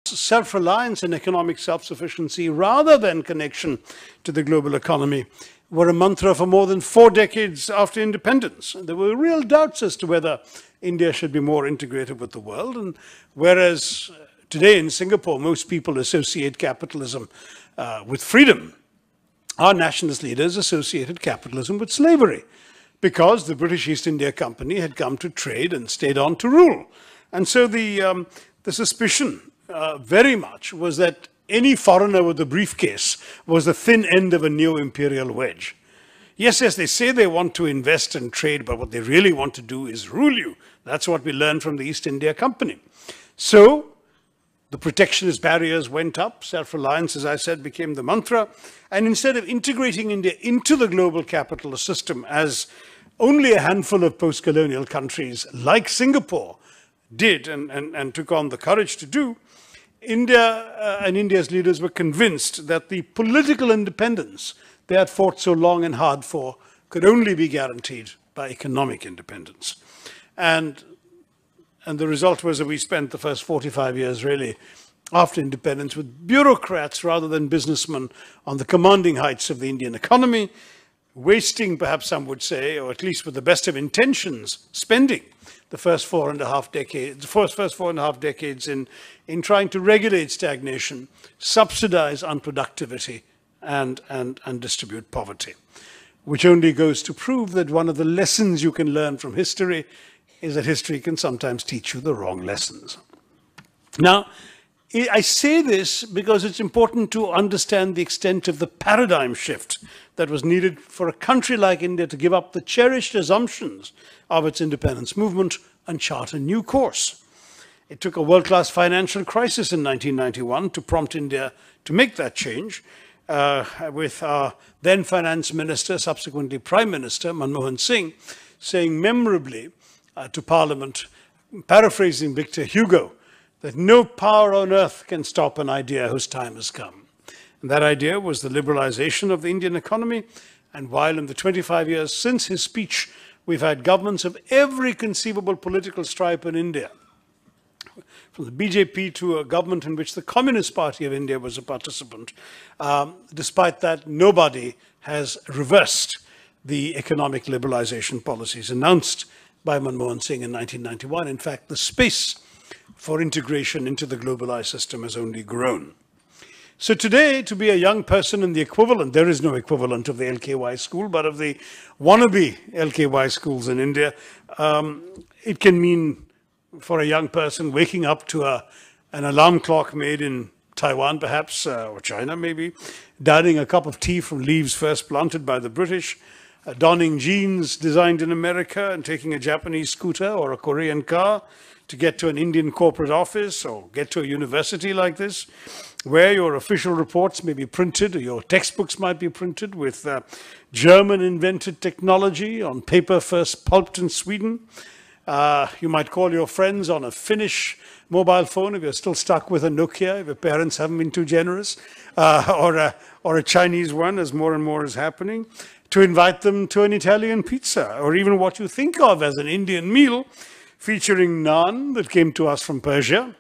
self-reliance and economic self-sufficiency rather than connection to the global economy were a mantra for more than 4 decades after independence. And there were real doubts as to whether India should be more integrated with the world. And whereas today in Singapore, most people associate capitalism with freedom, our nationalist leaders associated capitalism with slavery, because the British East India Company had come to trade and stayed on to rule. And so the suspicion very much was that any foreigner with a briefcase was the thin end of a neo-imperial wedge. Yes, they say they want to invest and trade, but what they really want to do is rule you. That's what we learned from the East India Company. So the protectionist barriers went up, self-reliance, as I said, became the mantra, and instead of integrating India into the global capitalist system, as only a handful of post-colonial countries like Singapore did and took on the courage to do, India and India's leaders were convinced that the political independence they had fought so long and hard for could only be guaranteed by economic independence. And the result was that we spent the first 45 years really after independence with bureaucrats rather than businessmen on the commanding heights of the Indian economy, wasting, perhaps some would say, or at least with the best of intentions, spending the first 4.5 decades in trying to regulate stagnation, subsidize unproductivity, and distribute poverty, which only goes to prove that one of the lessons you can learn from history is that history can sometimes teach you the wrong lessons. Now, I say this because it's important to understand the extent of the paradigm shift that was needed for a country like India to give up the cherished assumptions of its independence movement and chart a new course. It took a world-class financial crisis in 1991 to prompt India to make that change, with our then finance minister, subsequently prime minister, Manmohan Singh, saying memorably to Parliament, paraphrasing Victor Hugo, that no power on earth can stop an idea whose time has come. And that idea was the liberalization of the Indian economy. And while in the 25 years since his speech, we've had governments of every conceivable political stripe in India, from the BJP to a government in which the Communist Party of India was a participant, despite that, nobody has reversed the economic liberalization policies announced by Manmohan Singh in 1991. In fact, the space for integration into the globalized system has only grown. So today, to be a young person in the equivalent, there is no equivalent of the LKY school, but of the wannabe LKY schools in India, it can mean for a young person waking up to an alarm clock made in Taiwan perhaps, or China maybe, downing a cup of tea from leaves first planted by the British, donning jeans designed in America and taking a Japanese scooter or a Korean car to get to an Indian corporate office or get to a university like this, where your official reports may be printed or your textbooks might be printed with German-invented technology on paper first pulped in Sweden. You might call your friends on a Finnish mobile phone if you're still stuck with a Nokia, if your parents haven't been too generous, or a Chinese one, as more and more is happening, to invite them to an Italian pizza, or even what you think of as an Indian meal, featuring naan that came to us from Persia,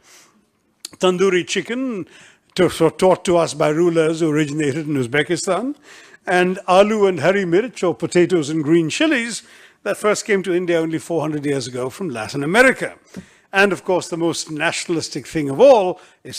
tandoori chicken taught to us by rulers who originated in Uzbekistan, and aloo and hari mirch, or potatoes and green chilies, that first came to India only 400 years ago from Latin America. And of course, the most nationalistic thing of all is